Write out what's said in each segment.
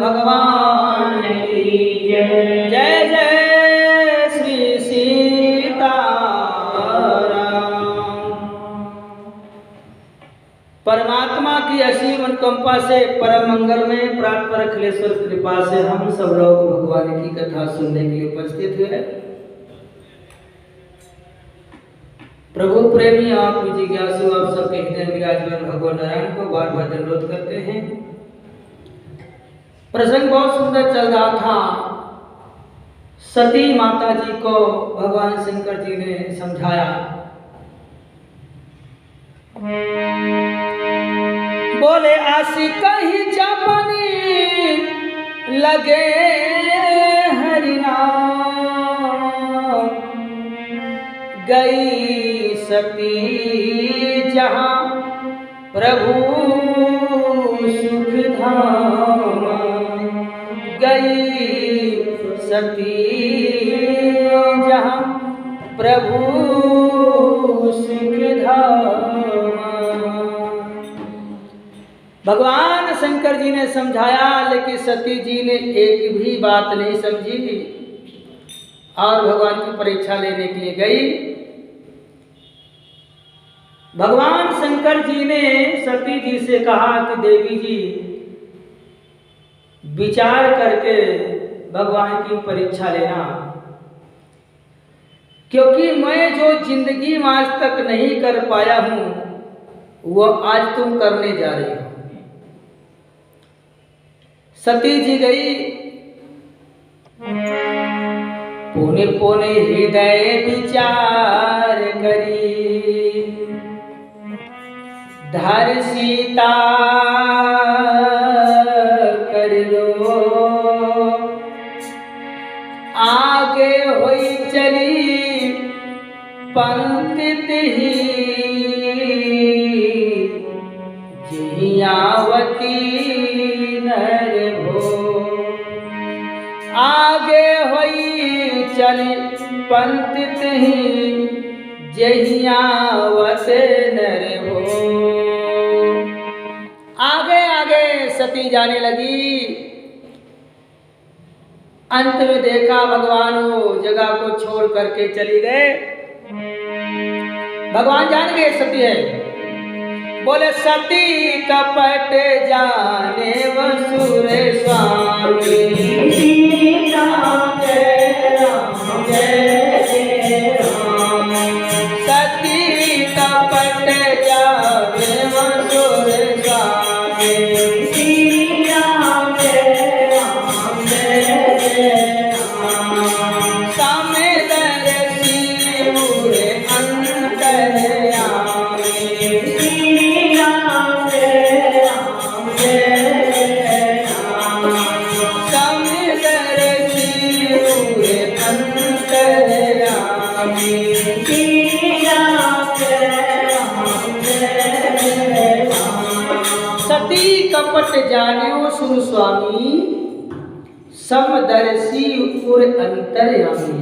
भगवान की जय। जय जय श्री सीताराम। परमात्मा की असीम अनुकंपा से परम मंगल में प्राण पर अखिलेश्वर कृपा से हम सब लोग भगवान की कथा सुनने के लिए उपस्थित हुए। प्रभु प्रेमी आप जिज्ञासु आप सबके हृदय में विराजमान भगवान नारायण को बार बार अनुरोध करते हैं। प्रसंग बहुत सुंदर चल रहा था। सती माता जी को भगवान शंकर जी ने समझाया, बोले आशी कहीं जापानी लगे हरिनाम, गई सती जहां प्रभु सुख धाम, गई सती जहां प्रभु सुख धाम। भगवान शंकर जी ने समझाया, लेकिन सती जी ने एक भी बात नहीं समझी और भगवान की परीक्षा लेने के लिए गई। भगवान शंकर जी ने सती जी से कहा कि देवी जी विचार करके भगवान की परीक्षा लेना, क्योंकि मैं जो जिंदगी में आज तक नहीं कर पाया हूं वो आज तुम करने जा रही हो। सती जी गई, पुने पुने हृदय विचार करी, धर सीता कर लो, आगे होई चली पंक्ति ही, जियावती नर भो, आगे होई चली पंक्ति ही, जहियावत नर भो। आगे आगे सती जाने लगी। अंत में देखा भगवान वो जगह को छोड़ करके चली गए। भगवान जान गए सती है। बोले सती कपट जाने वसुर स्वामी, राम जय राम जय राम, सती कपट जाने वसुर स्वामी, राम जय राम जय राम, समदर्शी पूरे अंतर्यामी, राम जय राम जय राम, समदर्शी पूरे अंतर्यामी, राम जय राम जय राम। सती कपट जाने सुर स्वामी, समदर्शी उर अंतर्यामी।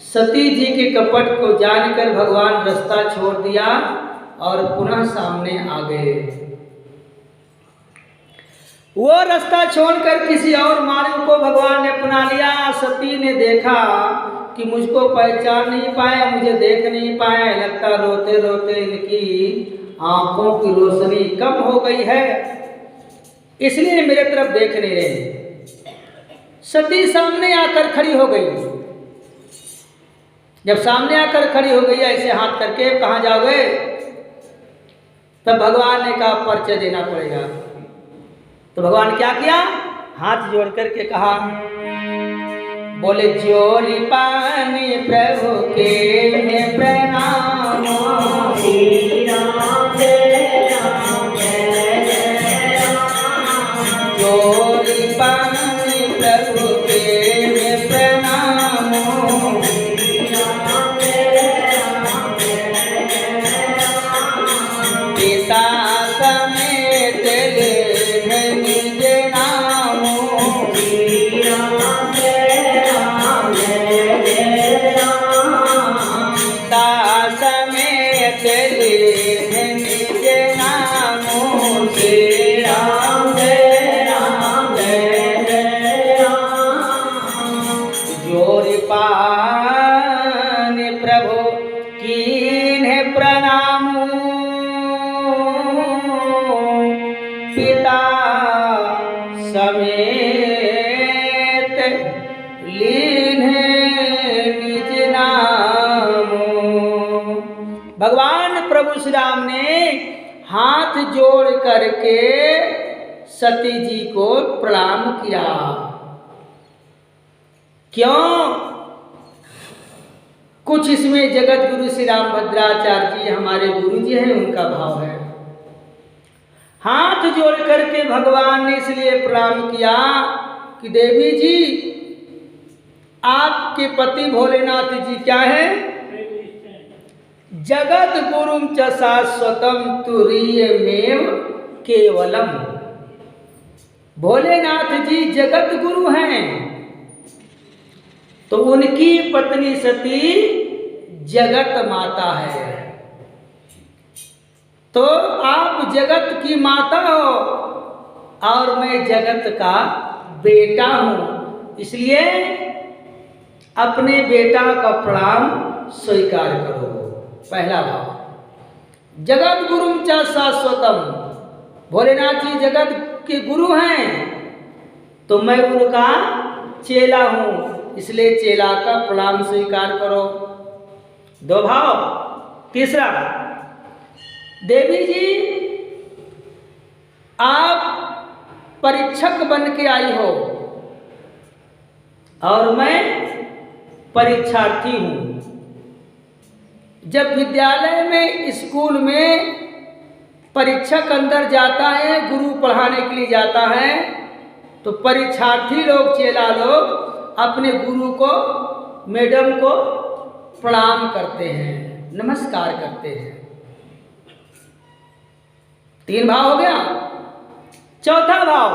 सती जी के कपट को जानकर भगवान रास्ता छोड़ दिया और पुनः सामने आ गए। वो रास्ता छोड़कर किसी और मार्ग को भगवान ने अपना लिया। सती ने देखा कि मुझको पहचान नहीं पाया, मुझे देख नहीं पाया, लगता रोते रोते इनकी आंखों की रोशनी कम हो गई है, इसलिए मेरे तरफ देख नहीं रहे। सती सामने आकर खड़ी हो गई। जब सामने आकर खड़ी हो गई ऐसे हाथ करके, कहाँ जाओगे? तब भगवान ने कहा परिचय देना पड़ेगा। तो भगवान क्या किया? हाथ जोड़ करके कहा, बोले जोरी पानी प्रभु के प्रणाम, राम जय राम जय राम, जोरी पानी प्रभु के प्रणाम, राम जय राम जय राम, पिता समेत निज नाम, राम जय राम जय राम, दास समेत निज नाम, राम जय राम जय समेत लीन्हे निज नामो। भगवान प्रभु श्री राम ने हाथ जोड़ करके सती जी को प्रणाम किया। क्यों? कुछ इसमें जगत गुरु श्री राम भद्राचार्य जी हमारे गुरु जी हैं, उनका भाव है। हाथ जोड़ करके भगवान ने इसलिए प्रणाम किया कि देवी जी, आपके पति भोलेनाथ जी क्या है? जगत गुरुम च शाश्वतम तुरीयमेव केवलम। भोलेनाथ जी जगत गुरु हैं, तो उनकी पत्नी सती जगत माता है। तो आप जगत की माता हो और मैं जगत का बेटा हूं, इसलिए अपने बेटा का प्रणाम स्वीकार करो। पहला भाव, जगत गुरुम च शाश्वतम। भोलेनाथ जी जगत के गुरु हैं, तो मैं उनका चेला हूं, इसलिए चेला का प्रणाम स्वीकार करो। दो भाव। तीसरा, देवी जी आप परीक्षक बन के आई हो और मैं परीक्षार्थी हूं। जब विद्यालय में, स्कूल में परीक्षक अंदर जाता है, गुरु पढ़ाने के लिए जाता है, तो परीक्षार्थी लोग, चेला लोग अपने गुरु को, मैडम को प्रणाम करते हैं, नमस्कार करते हैं। 3 भाव हो गया। चौथा भाव,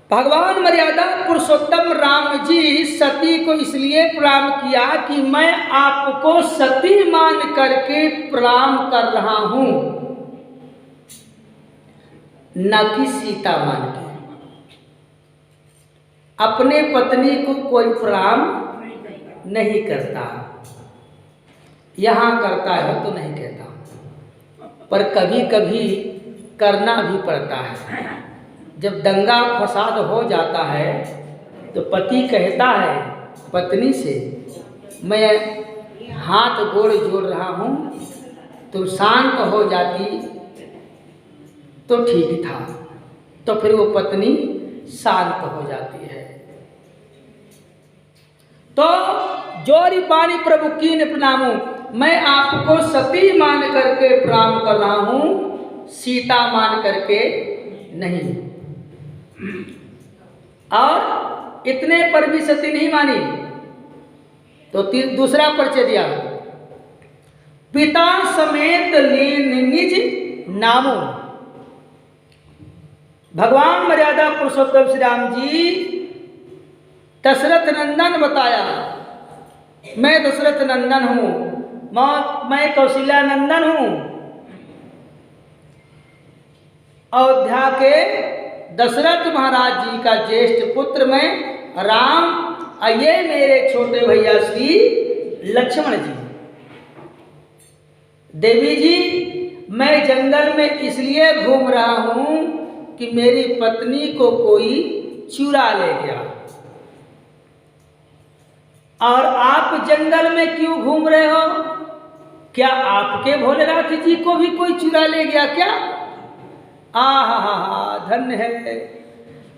भगवान मर्यादा पुरुषोत्तम राम जी सती को इसलिए प्रणाम किया कि मैं आपको सती मान करके प्रणाम कर रहा हूं, न कि सीता मान के। अपने पत्नी को कोई प्रणाम नहीं करता, यहां करता है तो नहीं कहता, पर कभी कभी करना भी पड़ता है। जब दंगा फसाद हो जाता है तो पति कहता है पत्नी से, मैं हाथ गोड़ जोड़ रहा हूं, तुम शांत हो जाती तो ठीक था। तो फिर वो पत्नी शांत हो जाती है। तो जोरी पानी प्रभु कीन प्रणामो, मैं आपको सती मान करके प्रणाम कर रहा हूं, सीता मान करके नहीं। और इतने पर भी सती नहीं मानी, तो दूसरा परिचय दिया, पिता समेत लीन निज नामो। भगवान मर्यादा पुरुषोत्तम श्री राम जी दशरथ नंदन बताया, मैं दशरथ नंदन हूं, मैं कौशल्या नंदन हूं। अयोध्या के दशरथ महाराज जी का ज्येष्ठ पुत्र मैं राम, ये मेरे छोटे भैया श्री लक्ष्मण जी। देवी जी, मैं जंगल में इसलिए घूम रहा हूं कि मेरी पत्नी को कोई चुरा ले गया। और आप जंगल में क्यों घूम रहे हो? क्या आपके भोलेनाथ जी को भी कोई चुरा ले गया क्या? आहा, धन्य है।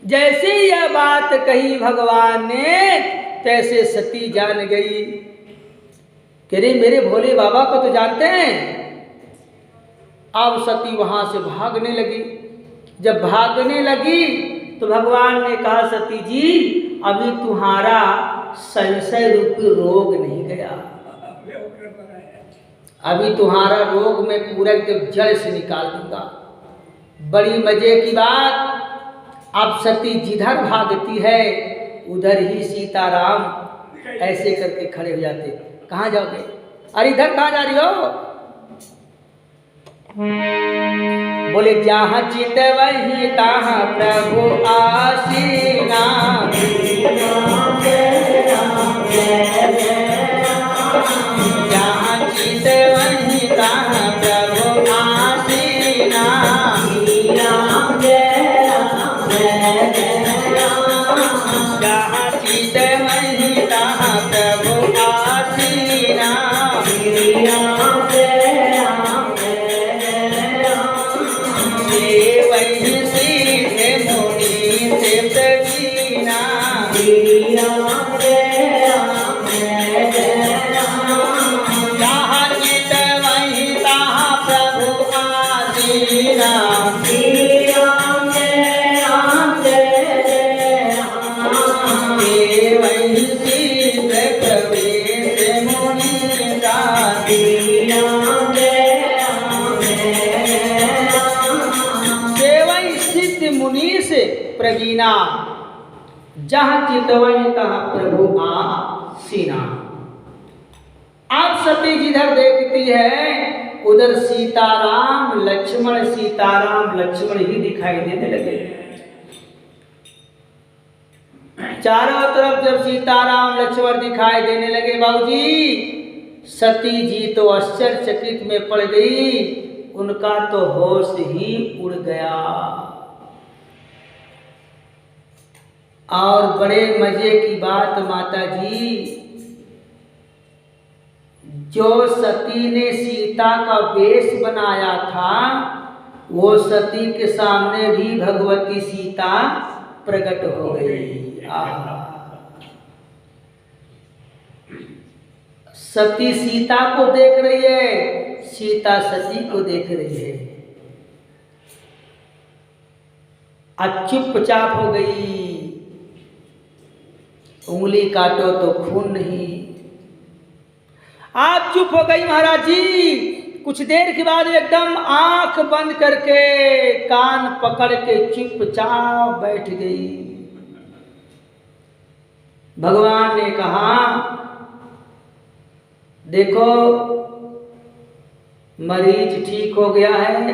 जैसे यह बात कही भगवान ने, तैसे सती जान गई कि रे मेरे भोले बाबा को तो जानते हैं। अब सती वहां से भागने लगी। जब भागने लगी तो भगवान ने कहा, सती जी अभी तुम्हारा संशय रूपी रोग नहीं गया, अभी तुम्हारा रोग मैं पूरा जड़ से निकाल दूंगा। बड़ी मजे की बात, अब सती जिधर भागती है उधर ही सीताराम ऐसे करके खड़े हो जाते। कहाँ जाओगे? अरे इधर कहाँ जा रही हो? बोले जहाँ चित वही तहाँ प्रभु आसीना, जहाँ चित वही तहाँ प्रभु आसीना। जहाँ चित वहीं तहाँ प्रभु आसीना। ये वहीं सीधे मुनि से प्रवीणा। जहाँ चित वहीं तहाँ प्रभु आसीना। ये वहीं सीधे प्रवेश मुनि दासी। सेवई सिद्ध मुनि से प्रवीणा। जहाँ चितवई तहाँ प्रभु आसीना। आप सती जिधर देखती है उधर सीताराम लक्ष्मण ही दिखाई देने लगे। चारों तरफ जब सीताराम लक्ष्मण दिखाई देने लगे बाबूजी, सती जी तो आश्चर्यचकित में पड़ गई। उनका तो होश ही उड़ गया। और बड़े मजे की बात माता जी, जो सती ने सीता का वेश बनाया था वो सती के सामने भी भगवती सीता प्रकट हो गई। सती सीता को देख रही है, सीता सती को देख रही है। आज चुपचाप हो गई। उंगली काटो तो खून नहीं। आप चुप हो गई महाराज जी। कुछ देर के बाद एकदम आंख बंद करके कान पकड़ के चुपचाप बैठ गई। भगवान ने कहा, देखो मरीज ठीक हो गया है,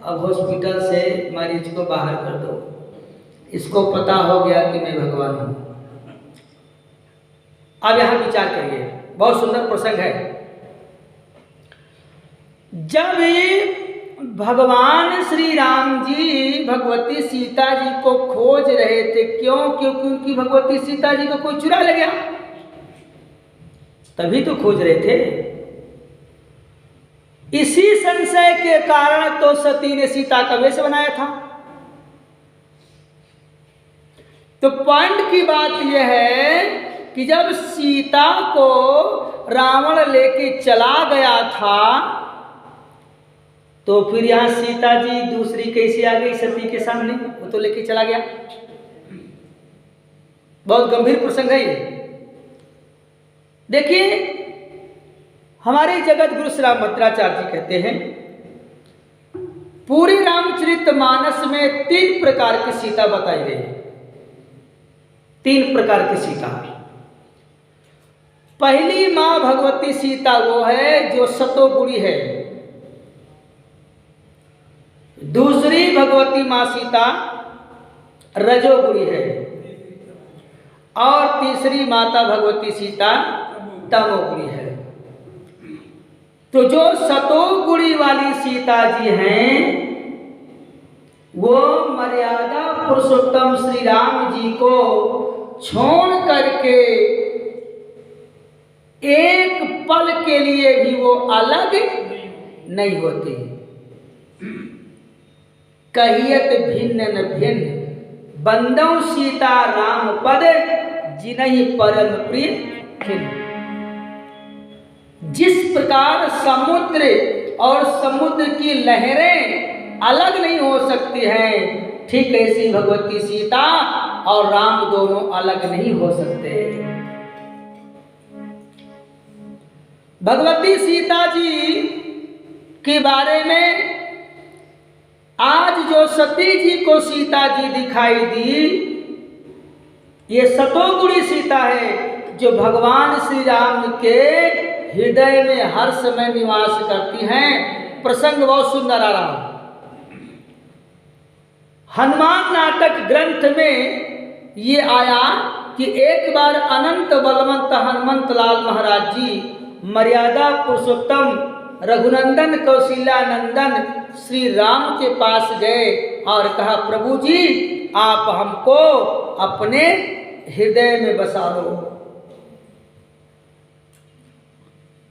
अब हॉस्पिटल से मरीज को बाहर कर दो। इसको पता हो गया कि मैं भगवान हूं। अब यहां विचार करिए, बहुत सुंदर प्रसंग है। जब भगवान श्री राम जी भगवती सीता जी को खोज रहे थे, क्यों? क्योंकि उनकी भगवती सीता जी को कोई चुरा ले गया, तभी तो खोज रहे थे। इसी संशय के कारण तो सती ने सीता का वेश बनाया था। तो पॉइंट की बात यह है कि जब सीता को रावण लेके चला गया था तो फिर यहां सीता जी दूसरी कैसे आ गई सती के सामने? वो तो लेके चला गया। बहुत गंभीर प्रसंग है ये। देखिए, हमारे जगत गुरु श्री रामभद्राचार्य जी कहते हैं, पूरी रामचरितमानस में 3 प्रकार की सीता बताई गई। 3 प्रकार की सीता। पहली मां भगवती सीता वो है जो सतोगुणी है। दूसरी भगवती मां सीता रजोगुणी है। और तीसरी माता भगवती सीता तमोगुणी है। तो जो सतोगुणी वाली सीता जी हैं वो मर्यादा पुरुषोत्तम श्री राम जी को छोड़ करके एक पल के लिए भी वो अलग नहीं होती। कहियत भिन्न न भिन्न बंदौ सीता राम पद जिनहि परम प्रिय खिन्न। जिस प्रकार समुद्र और समुद्र की लहरें अलग नहीं हो सकती हैं, ठीक ऐसी भगवती सीता और राम दोनों अलग नहीं हो सकते। भगवती सीता जी के बारे में आज जो सती जी को सीता जी दिखाई दी, ये सतोगुणी सीता है जो भगवान श्री राम के हृदय में हर समय निवास करती हैं। प्रसंग बहुत सुंदर आ रहा। हनुमान नाटक ग्रंथ में ये आया कि एक बार अनंत बलवंत हनुमंत लाल महाराज जी मर्यादा पुरुषोत्तम रघुनंदन कौशल्या नंदन श्री राम के पास गए और कहा, प्रभु जी आप हमको अपने हृदय में बसा लो।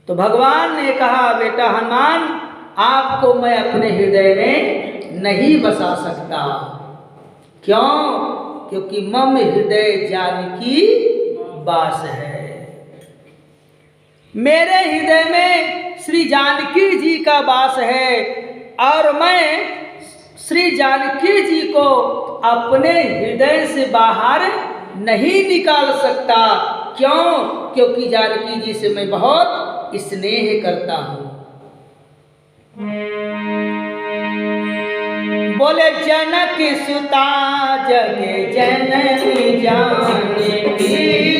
तो भगवान ने कहा, बेटा हनुमान, आपको मैं अपने हृदय में नहीं बसा सकता। क्यों? क्योंकि मम हृदय जानकी वास है। मेरे हृदय में श्री जानकी जी का वास है और मैं श्री जानकी जी को अपने हृदय से बाहर नहीं निकाल सकता। क्यों? क्योंकि जानकी जी से मैं बहुत स्नेह करता हूं। बोले जनक सुता जग जननी जानकी,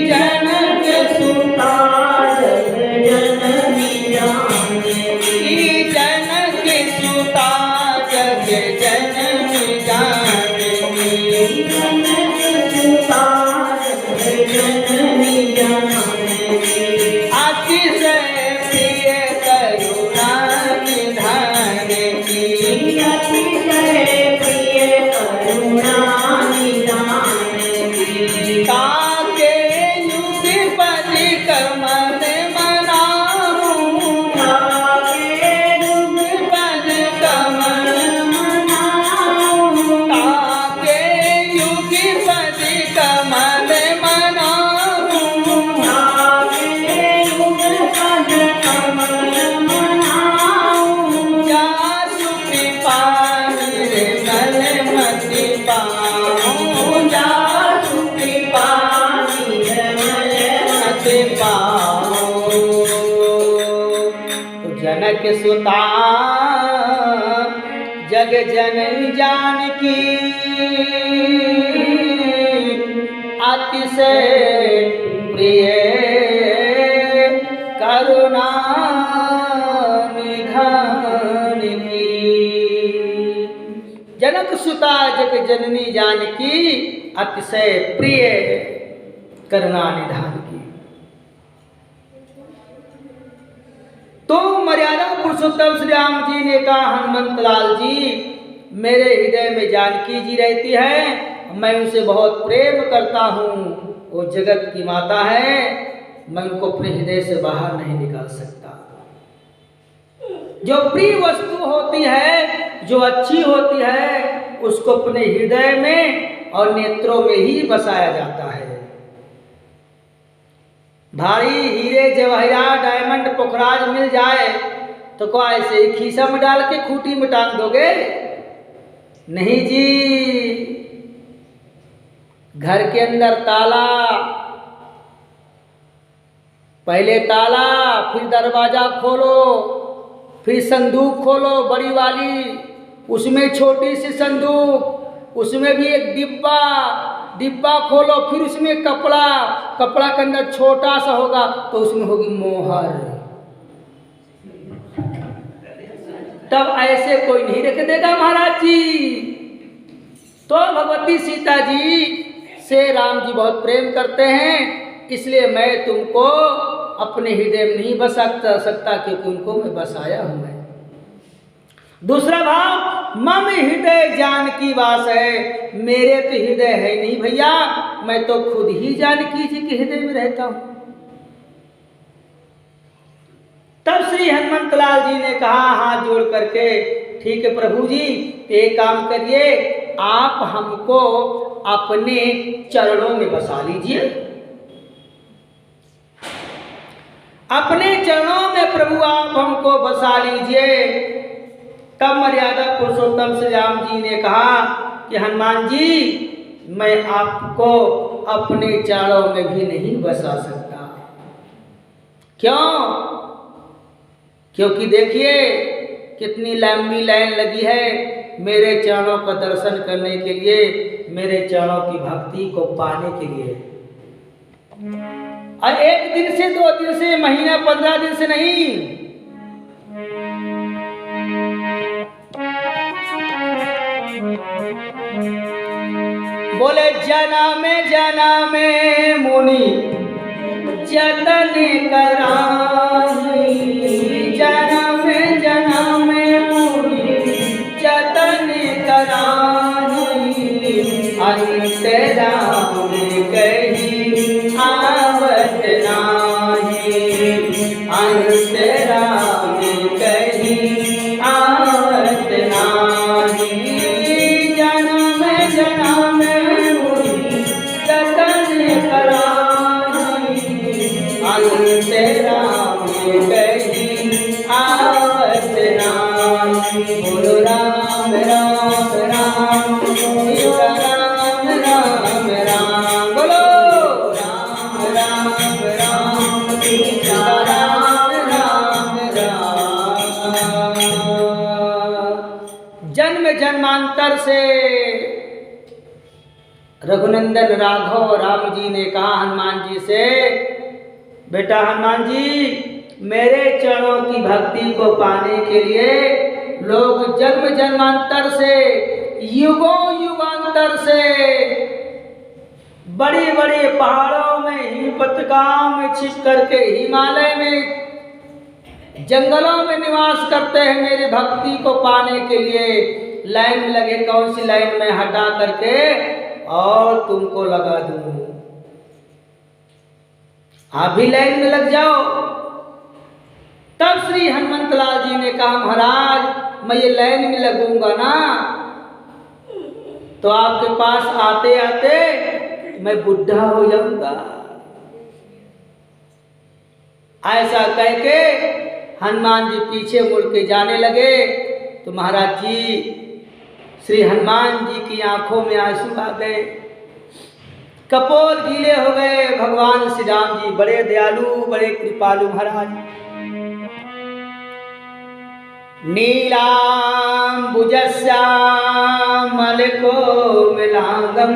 जनक सुता जग जननी जानकी, जनक सुता जग जननी जानकी, जनक सुता जग जननी जानकी, अतिशय प्रिय करुणा निधान की, अतिशय प्रिय करुणा निधान की, ताके युग पति कमल मनाऊं, ताके युग पति कमल मनाऊं, ताके युग पति कमल मनाऊं, ताके युग पति कमल मनाऊं, जासु कृपा निर्मल मति पाऊं, जासु कृपा निर्मल मति पाऊं। तो जनक सुता जग जननी जानकी, अतिशय प्रिय करुणा निधान की। जनक सुता जग जननी जानकी, अतिशय प्रिय करुणा निधान की। तो मर्यादा पुरुषोत्तम श्री राम जी ने कहा, हनुमंत लाल जी, मेरे हृदय में जानकी जी रहती है, मैं उनसे बहुत प्रेम करता हूँ, वो जगत की माता है, मैं उनको अपने हृदय से बाहर नहीं निकाल सकता। जो प्रिय वस्तु होती है, जो अच्छी होती है, उसको अपने हृदय में और नेत्रों में ही बसाया जाता है। भारी हीरे जवाहरात डायमंड पोखराज मिल जाए तो क्या ऐसे ही खीसा में डाल के खूंटी में टांग दोगे? नहीं जी, घर के अंदर ताला, पहले ताला, फिर दरवाजा खोलो, फिर संदूक खोलो बड़ी वाली, उसमें छोटी सी संदूक, उसमें भी एक डिब्बा, डिब्बा खोलो, फिर उसमें कपड़ा, कपड़ा के अंदर छोटा सा होगा तो उसमें होगी मोहर। तब ऐसे कोई नहीं रख देगा महाराज जी। तो भगवती सीता जी से राम जी बहुत प्रेम करते हैं, इसलिए मैं तुमको अपने हृदय में नहीं बसा सकता, क्योंकि उनको मैं बसाया हूं। मैं दूसरा भाव, मम हृदय जानकी वास है, मेरे तो हृदय है नहीं भैया, मैं तो खुद ही जानकी जी के हृदय में रहता हूं। तब श्री हनुमंत लाल जी ने कहा हाथ जोड़ करके, ठीक है प्रभु जी, एक काम करिए, आप हमको अपने चरणों में बसा लीजिए। अपने चरणों में प्रभु आप हमको बसा लीजिए। तब मर्यादा पुरुषोत्तम श्री राम जी ने कहा कि हनुमान जी, मैं आपको अपने चरणों में भी नहीं बसा सकता। क्यों? क्योंकि देखिए कितनी लंबी लाइन लगी है मेरे चरणों का दर्शन करने के लिए, मेरे चरणों की भक्ति को पाने के लिए। और एक दिन से, 2 दिन से, महीना 15 दिन से नहीं, बोले जन्म जन्म मुनि जतन कराई, जन्म जन्म मुनि जतन कराई, राम कहीं आवत नाही, अंत राम कहीं आवत नाही। जन्म जन्म मुनि जतन कराई, अंत राम कहीं आवत नाही। बोलो राम राम राम, सीता राम राम राम, बोलो राम राम राम, सीता राम राम राम। जन्म जन्मांतर से रघुनंदन राघव राम जी ने कहा हनुमान जी से, बेटा हनुमान जी, मेरे चरणों की भक्ति को पाने के लिए लोग जन्म जन्मांतर से, युगों युगांतर से बड़ी बड़ी पहाड़ों में, हिमपतकाओं में छिप करके, हिमालय में, जंगलों में निवास करते हैं मेरी भक्ति को पाने के लिए। लाइन में लगे, कौन सी लाइन में हटा करके और तुमको लगा दूं। आप भी लाइन में लग जाओ। तब श्री हनुमंतलाल जी ने कहा, महाराज मैं ये लाइन में लगूंगा ना तो आपके पास आते आते मैं बुढ़ा हो जाऊंगा। ऐसा कह के हनुमान जी पीछे मुड़ के जाने लगे तो महाराज जी, श्री हनुमान जी की आंखों में आंसू आ गए, कपोल गीले हो गए। भगवान श्री राम जी बड़े दयालु, बड़े कृपालु महाराज। नीलांबुजश्यामल कोमलांगं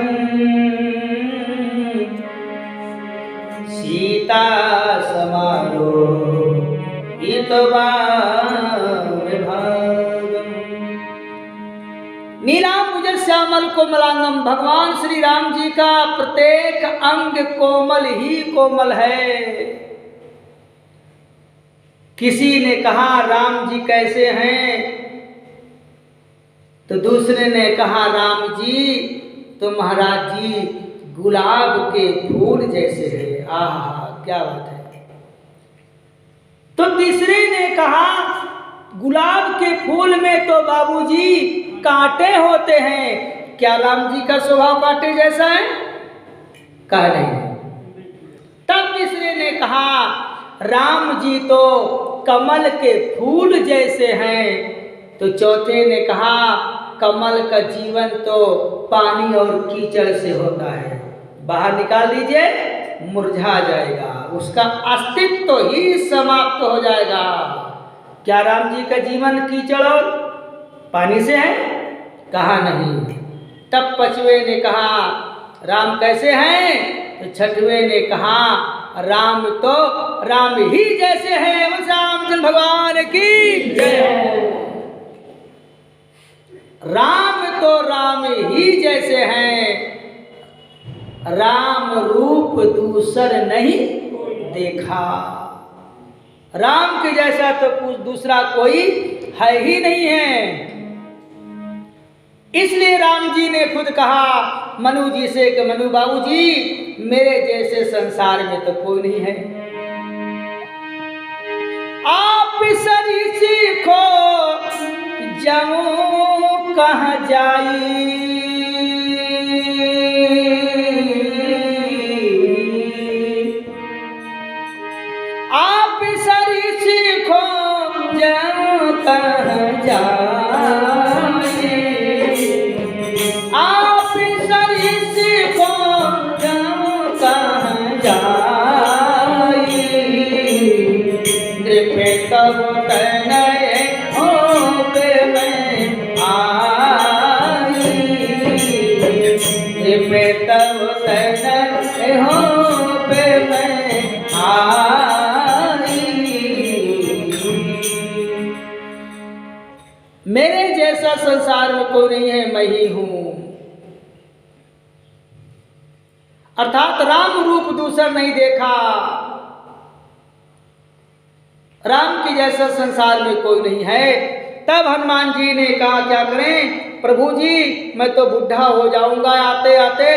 सीता समारोहितवामभागम्। नीलांबुजश्यामल कोमलांगम, भगवान श्री राम जी का प्रत्येक अंग कोमल ही कोमल है। किसी ने कहा राम जी कैसे हैं, तो दूसरे ने कहा राम जी तो महाराज जी गुलाब के फूल जैसे हैं। आहा क्या बात है। तो तीसरे ने कहा गुलाब के फूल में तो बाबूजी कांटे होते हैं, क्या राम जी का स्वभाव कांटे जैसा है? कहा नहीं। तब तीसरे ने कहा राम जी तो कमल के फूल जैसे हैं। तो चौथे ने कहा कमल का जीवन तो पानी और कीचड़ से होता है, बाहर निकाल दीजिए मुरझा जाएगा, उसका अस्तित्व ही समाप्त हो जाएगा। क्या राम जी का जीवन कीचड़ और पानी से है? कहा नहीं। तब पांचवे ने कहा राम कैसे हैं? तो छठवें ने कहा राम तो राम ही जैसे हैं। रामचंद्र भगवान की जय। राम तो राम ही जैसे हैं, राम रूप दूसर नहीं देखा। राम के जैसा तो कुछ दूसरा कोई है ही नहीं है। इसलिए राम जी ने खुद कहा मनु जी से कि मनु बाबू जी मेरे जैसे संसार में तो कोई नहीं है। आप सरी सीखो जाऊं कहाँ जाई, आप सरी सीखो जाऊं कहाँ जाई, आप सरी सीखो जाऊं कहाँ जाई, नृप तब तनय होप में आई, नृप तब तनय होप में आई। मेरे जैसा संसार में कोई नहीं है, मैं ही हूं। अर्थात राम रूप दूसर नहीं देखा, राम के जैसा संसार में कोई नहीं है। तब हनुमान जी ने कहा क्या करें प्रभु जी, मैं तो बुढ़ा हो जाऊंगा आते आते,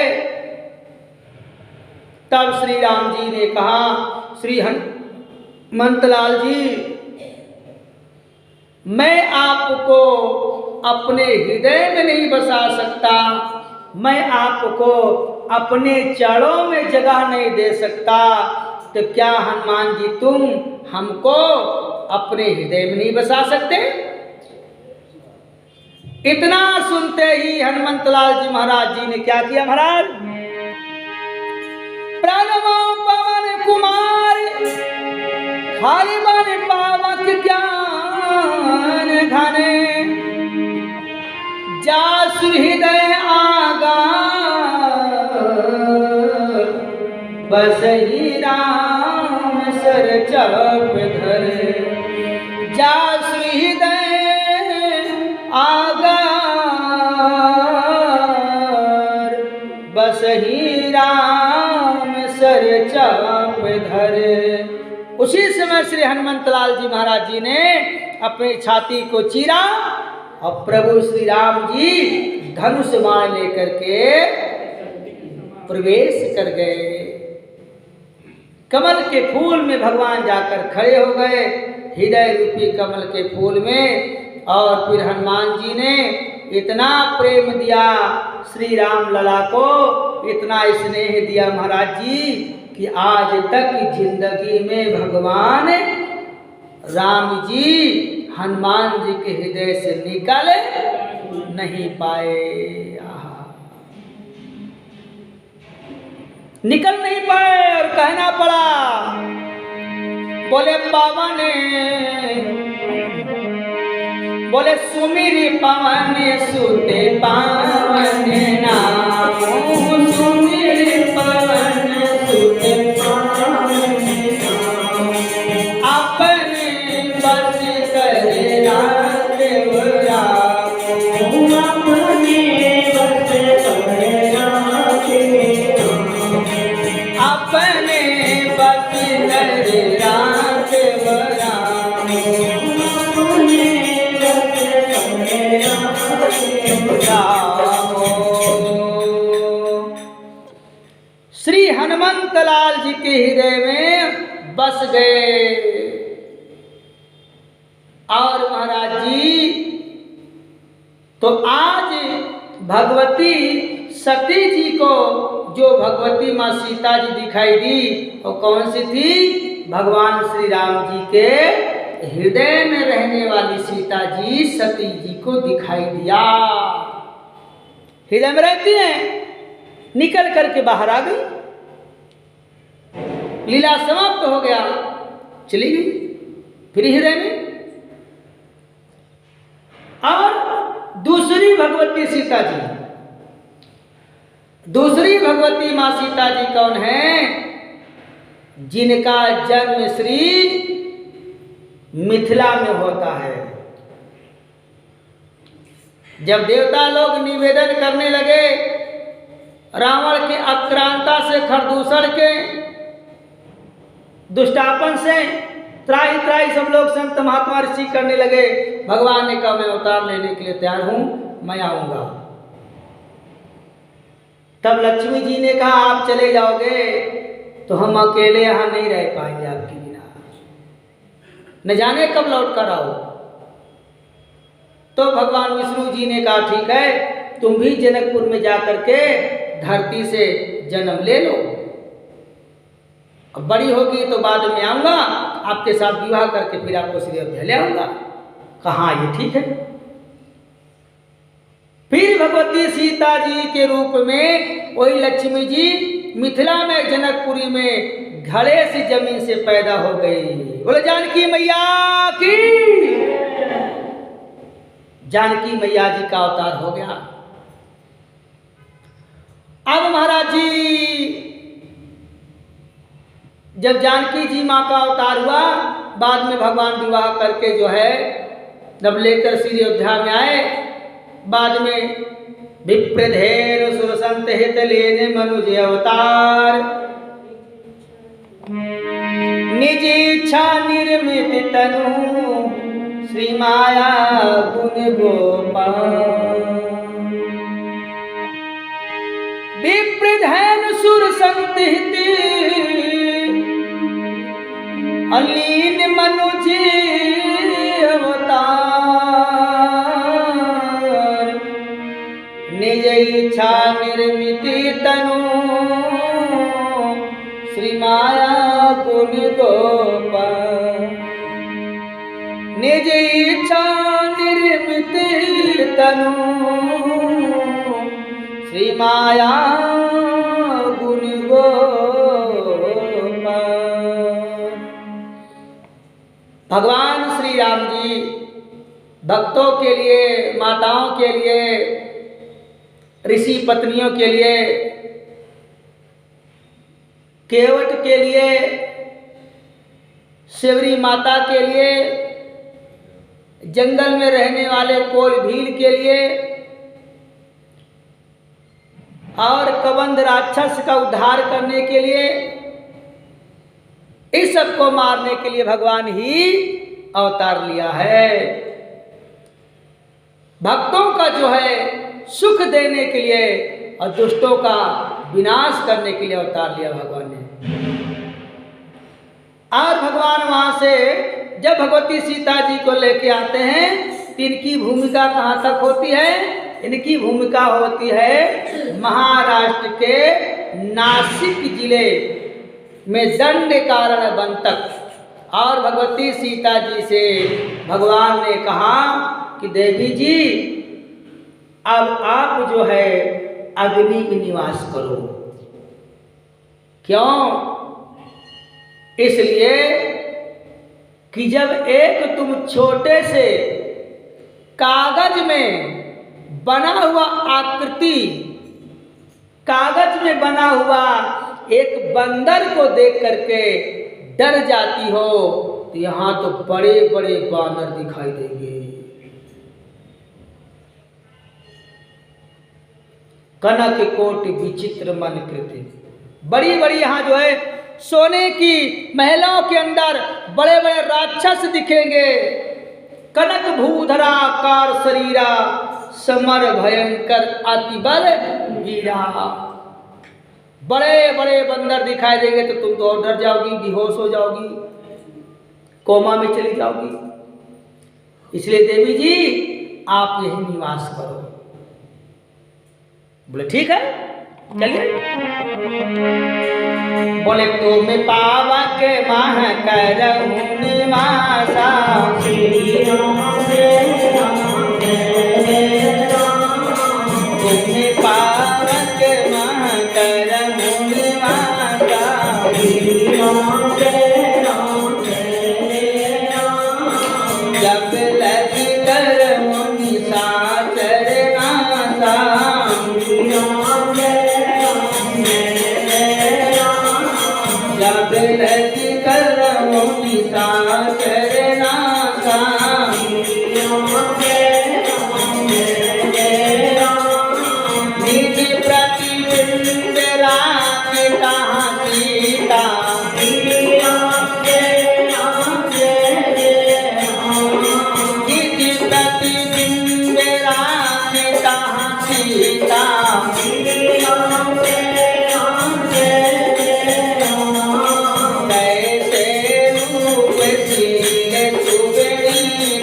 तब श्री राम जी ने कहा, श्री हनुमंतलाल जी, मैं आपको अपने हृदय में नहीं बसा सकता, मैं आपको अपने चरणों में जगह नहीं दे सकता, तो क्या हनुमान जी तुम हमको अपने हृदय में नहीं बसा सकते? इतना सुनते ही हनुमंतलाल जी महाराज जी ने क्या किया महाराज? प्रणवो पवन कुमार खाली बन पावक ज्ञान घने, जासु हृदय आगा बसहि राम सर चप धरे, जासु हृदय आगा बसहि राम सर चप धरे। उसी समय श्री हनुमंतलाल जी महाराज जी ने अपनी छाती को चीरा और प्रभु श्री राम जी धनुष बाण लेकर के प्रवेश कर गए। कमल के फूल में भगवान जाकर खड़े हो गए, हृदय रूपी कमल के फूल में। और फिर हनुमान जी ने इतना प्रेम दिया श्री राम लला को, इतना स्नेह दिया महाराज जी कि आज तक जिंदगी में भगवान राम जी हनुमान जी के हृदय से निकल नहीं पाए। निकल नहीं पाए और कहना पड़ा, बोले पावन, बोले सुमिरी पवन सुते पावन नाम, सुमिरी पवन सुते पावन नाम, अपने बस करे रात राम, अपने बस करे रात राम, अपने बस करे रात राम, श्री हनुमंतलाल जी के हृदय में बस गए। और महाराज जी तो आज भगवती सती जी को जो भगवती माँ सीता जी दिखाई दी वो कौन सी थी? भगवान श्री राम जी के हृदय में रहने वाली सीता जी सती जी को दिखाई दिया। हृदय में रहती हैं, निकल करके बाहर आ गई, लीला समाप्त हो गया, चली गई फिर हृदय में। और दूसरी भगवती सीता जी, दूसरी भगवती माँ सीता जी कौन है? जिनका जन्म श्री मिथिला में होता है। जब देवता लोग निवेदन करने लगे रावण के आक्रांता से, खरदूषण के दुष्टापन से, त्राही त्राही सब लोग संत महात्मा ऋषि करने लगे, भगवान ने कहा मैं अवतार लेने के लिए तैयार हूं, मैं आऊंगा। तब लक्ष्मी जी ने कहा आप चले जाओगे तो हम अकेले यहां नहीं रह पाएंगे आपके बिना, न जाने कब लौट कर आओ। तो भगवान विष्णु जी ने कहा ठीक है, तुम भी जनकपुर में जाकर के धरती से जन्म ले लो, अब बड़ी होगी तो बाद में आऊंगा, आपके साथ विवाह करके फिर आपको श्री अयोध्या ले आऊंगा। कहा ये ठीक है। फिर भगवती सीता जी के रूप में वही लक्ष्मी जी मिथिला में जनकपुरी में घड़े से जमीन से पैदा हो गई। बोले जानकी मैया की, जानकी मैया जी का अवतार हो गया। अब महाराज जी जब जानकी जी माँ का अवतार हुआ, बाद में भगवान विवाह करके जो है जब लेकर श्री अयोध्या में आए, बाद में विप्रधेनु सुरसंत हित लेने मनुज अवतार, निज इच्छा निर्मित तनु श्री माया गुण गोपाल। विप्रधेनु सुरसंत हित गुण गोपाल। निज इच्छा निर्मित तनु श्री माया गुण गोपाल। भगवान श्री राम जी भक्तों के लिए, माताओं के लिए, ऋषि पत्नियों के लिए, केवट के लिए, शिवरी माता के लिए, जंगल में रहने वाले कोल भील के लिए और कबंध राक्षस का उद्धार करने के लिए, इस सब को मारने के लिए भगवान ही अवतार लिया है। भक्तों का जो है सुख देने के लिए और दुष्टों का विनाश करने के लिए अवतार लिया भगवान ने। और भगवान वहां से जब भगवती सीता जी को लेके आते हैं तो इनकी भूमिका कहाँ तक होती है? इनकी भूमिका होती है महाराष्ट्र के नासिक जिले में दंडकारण्य तक। और भगवती सीता जी से भगवान ने कहा कि देवी जी अब आप जो है अग्नि में निवास करो। क्यों? इसलिए कि जब एक तुम छोटे से कागज में बना हुआ आकृति, कागज में बना हुआ एक बंदर को देख करके डर जाती हो तो यहां तो बड़े बड़े बानर दिखाई देंगे। कनक कोटि विचित्र मन कृति, बड़ी बड़ी यहाँ जो है सोने की महलों के अंदर बड़े बड़े राक्षस दिखेंगे। कनक भूधरा कार शरीरा समर भयंकर अतिबल वीरा। बड़े बड़े बंदर दिखाई देंगे तो तुम तो और डर जाओगी, बेहोश हो जाओगी, कोमा में चली जाओगी। इसलिए देवी जी आप यही निवास करो। बोले ठीक है चलिए। बोले तुम पावक माह करहु निवासा, तुम पावक माह करहु निवासा, जब लगी करहु निशाचर नासा, जब लगी करहु निशाचर नासा, निज प्रतिबिंब राम कहाँ सीता, निज प्रतिबिंब राम कहाँ सीता, कैसे रूप शील सुगणिता,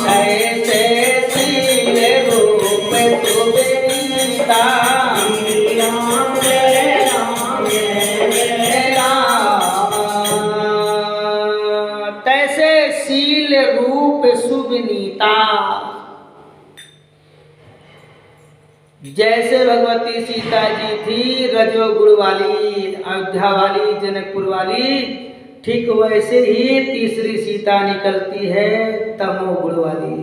कैसे शील रूप सुगणिता, तैसे शील रूप सुगनीता। जैसे भगवती सीता जी थी रजोगुण वाली, अयोध्या वाली, जनकपुर वाली, ठीक वैसे ही तीसरी सीता निकलती है तमोगुण वाली।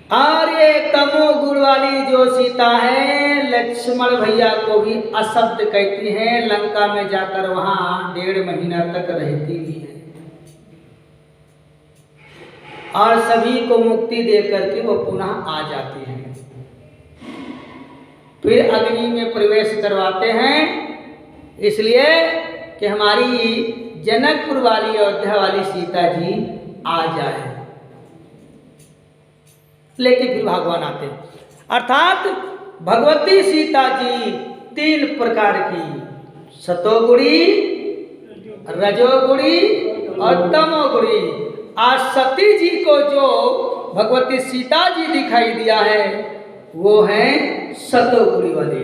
और ये तमोगुण वाली जो सीता है लक्ष्मण भैया को भी अशब्द कहती हैं। लंका में जाकर वहां 1.5 महीना तक रहती भी है और सभी को मुक्ति देकर के वो पुनः आ जाती हैं। फिर अग्नि में प्रवेश करवाते हैं इसलिए कि हमारी जनकपुर वाली अयोध्या वाली सीता जी आ जाए। लेकिन फिर भगवान आते हैं, अर्थात भगवती सीता जी 3 प्रकार की, सतोगुणी, रजोगुणी और तमोगुणी। आज सती जी को जो भगवती सीता जी दिखाई दिया है वो हैं सतोगुरी वाले।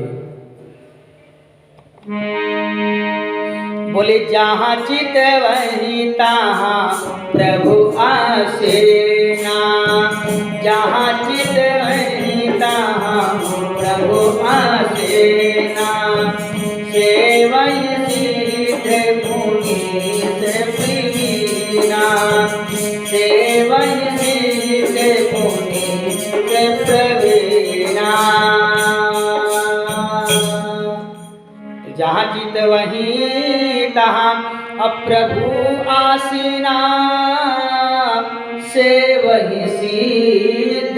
बोले जहाँ चित वहीं तहाँ प्रभु आसेना, जहाँ चित वहीं तहाँ प्रभु आसेना, सेवई सिद्ध पुनीत प्रवीणा, सेवई सिद्ध पुनीत प्रवीणा। जहाँ चित वहीं तहाँ अप्रभु आसीना, से वही सिद्ध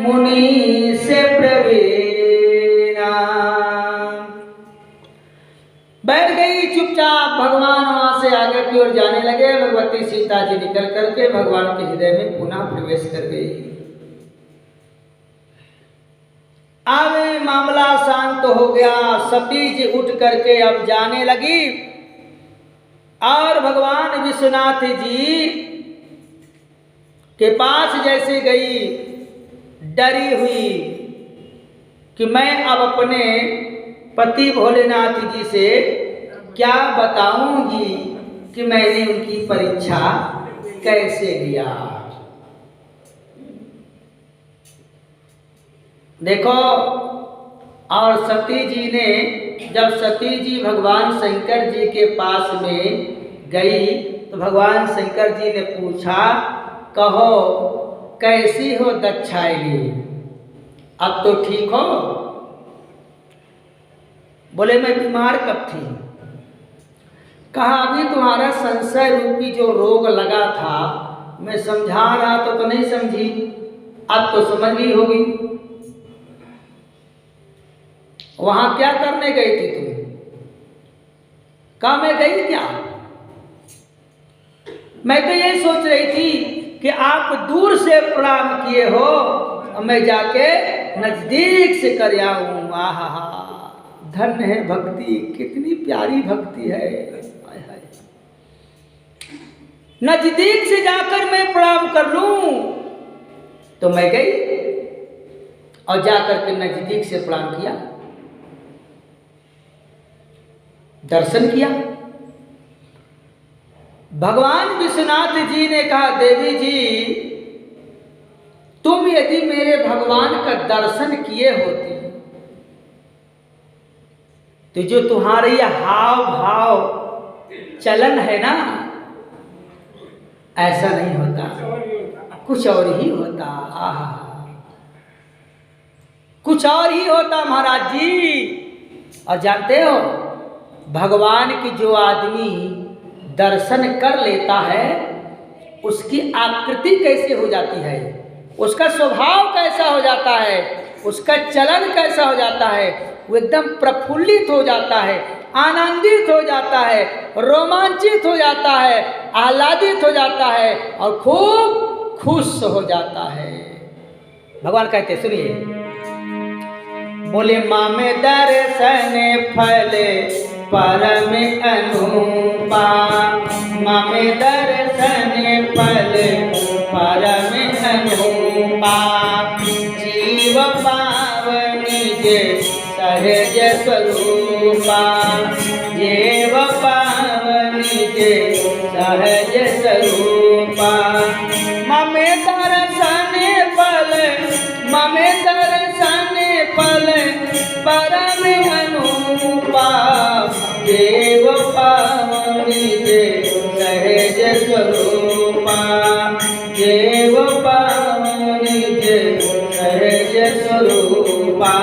मुनि से प्रवीणा। बैठ गई चुपचाप, भगवान वहां से आगे की ओर जाने लगे। भगवती सीता जी निकल करके भगवान के हृदय में पुनः प्रवेश कर गई। अब मामला शांत हो गया। सती जी उठ करके अब जाने लगी और भगवान विश्वनाथ जी के पास जैसे गई, डरी हुई कि मैं अब अपने पति भोलेनाथ जी से क्या बताऊंगी कि मैंने उनकी परीक्षा कैसे लिया। देखो, और सती जी ने, जब सती जी भगवान शंकर जी के पास में गई तो भगवान शंकर जी ने पूछा, कहो कैसी हो दक्षायनी, अब तो ठीक हो? बोले मैं बीमार कब थी? कहा अभी तुम्हारा संशय रूपी जो रोग लगा था, मैं समझा रहा तो नहीं समझी, अब तो समझ ली होगी। वहां क्या करने गई थी तुम? कहा मैं गई क्या? मैं तो ये सोच रही थी कि आप दूर से प्रणाम किए हो और मैं जाके नजदीक से कर आऊं। आहा, धन्य है भक्ति, कितनी प्यारी भक्ति है। नजदीक से जाकर मैं प्रणाम कर लूं। तो मैं गई और जाकर के नजदीक से प्रणाम किया, दर्शन किया। भगवान विश्वनाथ जी ने कहा, देवी जी तुम यदि मेरे भगवान का दर्शन किए होती तो जो तुम्हारी हाव भाव चलन है ना, ऐसा नहीं होता, कुछ और ही होता। आहा, कुछ और ही होता महाराज जी। और जानते हो, भगवान की जो आदमी दर्शन कर लेता है उसकी आकृति कैसे हो जाती है, उसका स्वभाव कैसा हो जाता है, उसका चलन कैसा हो जाता है, वो एकदम प्रफुल्लित हो जाता है, आनंदित हो जाता है, रोमांचित हो जाता है, आह्लादित हो जाता है और खूब खुश हो जाता है। भगवान कहते, सुनिए, बोले मामे दर्शन फल परम अनुपा, मामे दर्शन फल परम अनुपा, जीव पावनी जे सहज स्वरूपा, जीव पावनी जे सहज स्वरूपा, मामे दर्शन फल, मामे दर्शन फल परम अनुपा, देव पावनी जे सहज स्वरूपा, देव पावनी जे सहज स्वरूपा।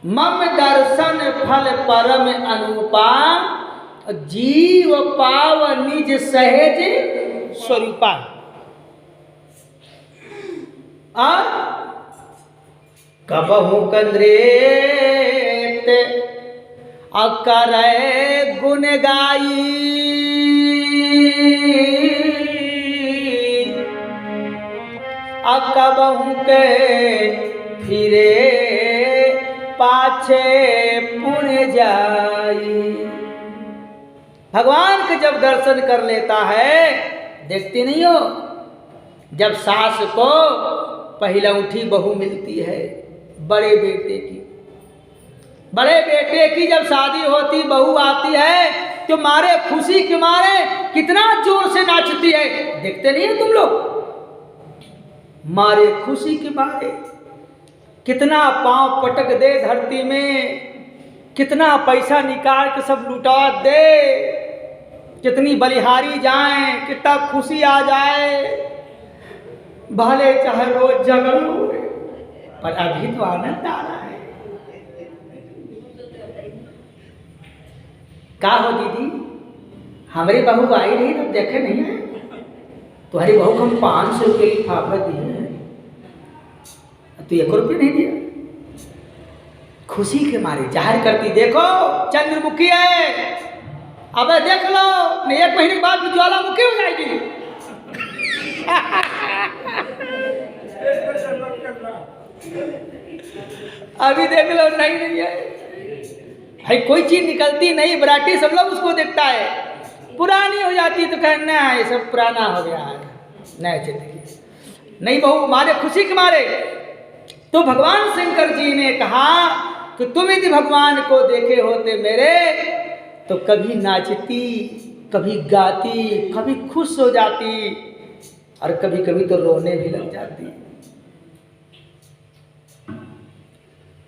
मम दर्शन फल परम अनुपा, जीव पाव निज सहज स्वरूपा। कबहू कंद्रेत अकरै गुण गाई, कबहू के फिरे पाछे पुण्य जाई। भगवान के जब दर्शन कर लेता है, देखते नहीं हो, जब सास को पहलौठी बहू मिलती है, बड़े बेटे की जब शादी होती, बहू आती है तो मारे खुशी के मारे कितना जोर से नाचती है। देखते नहीं है तुम लोग, मारे खुशी के मारे कितना पांव पटक दे धरती में, कितना पैसा निकाल के सब लुटा दे, कितनी बलिहारी जाए, कितना खुशी आ जाए, भले चाहे रोज जगलो, पर अभी तो आनंद आ रहा है। का हो दीदी, हमारी बहू आई नहीं तो देखे नहीं है, तुम्हारी बहू को हम 500 रुपये की फाफा दिए हैं, तो 1 रुपये नहीं दिया। खुशी के मारे जाहिर करती, देखो चंद्रमुखी है, अबे देख लो, नहीं 1 महीने के बाद भी ज्वालामुखी हो जाएगी। अभी देख लो, नहीं है भाई, कोई चीज निकलती नहीं, वैरायटी सब लोग उसको देखता है, पुरानी हो जाती है तो कहना ये सब पुराना हो गया है, नए चित्र नहीं बहू मारे खुशी के मारे। तो भगवान शंकर जी ने कहा कि तुम यदि भगवान को देखे होते मेरे तो कभी नाचती, कभी गाती, कभी खुश हो जाती, और कभी कभी तो रोने भी लग जाती।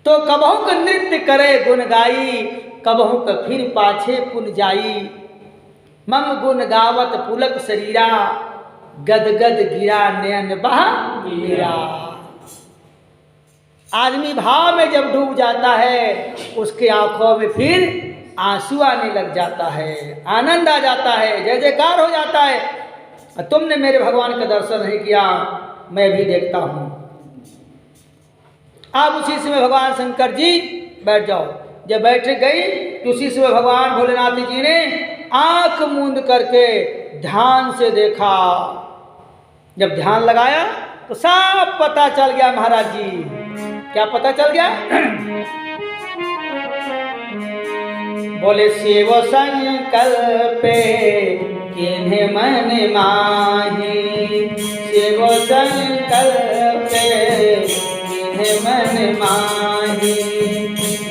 तो कबहू का नृत्य करे गुण गाई, कबहू का फिर पाछे पुन जाई, मम गुण गावत पुलक शरीरा, गद गद गिरा नयन बहा मीरा। आदमी भाव में जब डूब जाता है, उसके आंखों में फिर आंसू आने लग जाता है, आनंद आ जाता है, जय जयकार हो जाता है। तुमने मेरे भगवान का दर्शन नहीं किया, मैं भी देखता हूं। अब उसी समय भगवान शंकर जी बैठ जाओ, जब बैठ गई तो उसी समय भगवान भोलेनाथ जी ने आंख मूंद करके ध्यान से देखा। जब ध्यान लगाया तो सब पता चल गया महाराज जी। क्या पता चल गया? बोले शिव संकल्प किन्हे मन माही, शिव संकल्प किन्हे मन माही,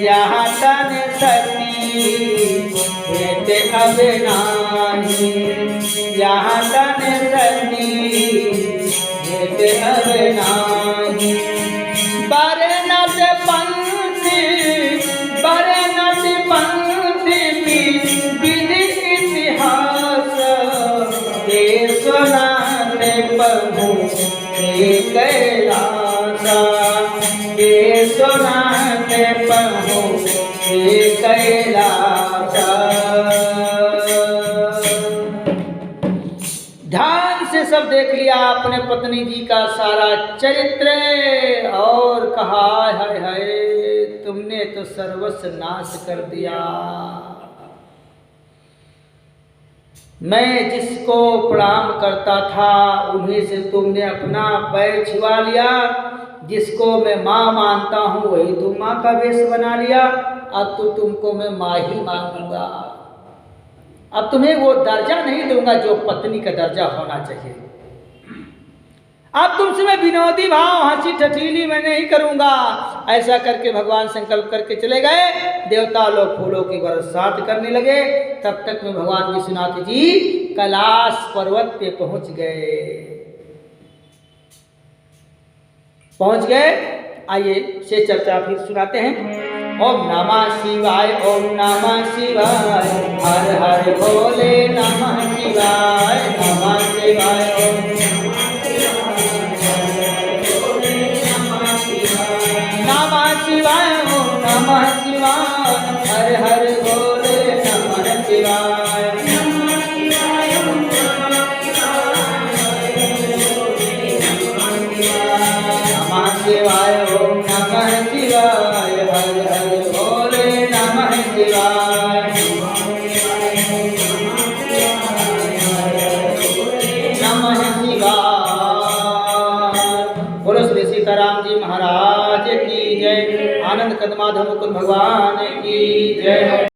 यहाँ तन सती हेते अब नाही, यहाँ तन सती हेते अब नाही। बरनट पंथी विधि इतिहास, हे सुनाने प्रभु हे कैलास, हे सुनाने प्रभु हे कैलास। ध्यान से सब देख लिया अपने पत्नी जी का सारा चरित्र, और कहा हाय हाय तुमने तो सर्वस्व नाश कर दिया। मैं जिसको प्रणाम करता था उन्हीं से तुमने अपना पैर छुआ लिया, जिसको मैं माँ मानता हूँ वही तुम माँ का वेश बना लिया। अब तो तुमको मैं माँ ही मानूंगा, अब तुम्हें वो दर्जा नहीं दूंगा जो पत्नी का दर्जा होना चाहिए। अब तुमसे मैं विनोदी भाव हंसी ठठीली मैं नहीं करूंगा। ऐसा करके भगवान संकल्प करके चले गए। देवता लोग फूलों की बरसात करने लगे। तब तक में भगवान विश्वनाथ जी कैलाश पर्वत पे पहुंच गए। आइए से चर्चा फिर सुनाते हैं। ओम नमः शिवाय, ओम नमः शिवाय, हर हर भोले नमः शिवाय, नमः शिवाय, ओम नमः शिवाय, ओम नमः शिवाय, हर हर भोले नमः शिवाय, नमः शिवाय, ओम नमः शिवाय, ओम नमः शिवाय, हर हर भोले नमः शिवाय, नमः शिवाय। बोलो श्री सीताराम जी महाराज की जय। आनंद कदमाधम मुकुंद भगवान की जय।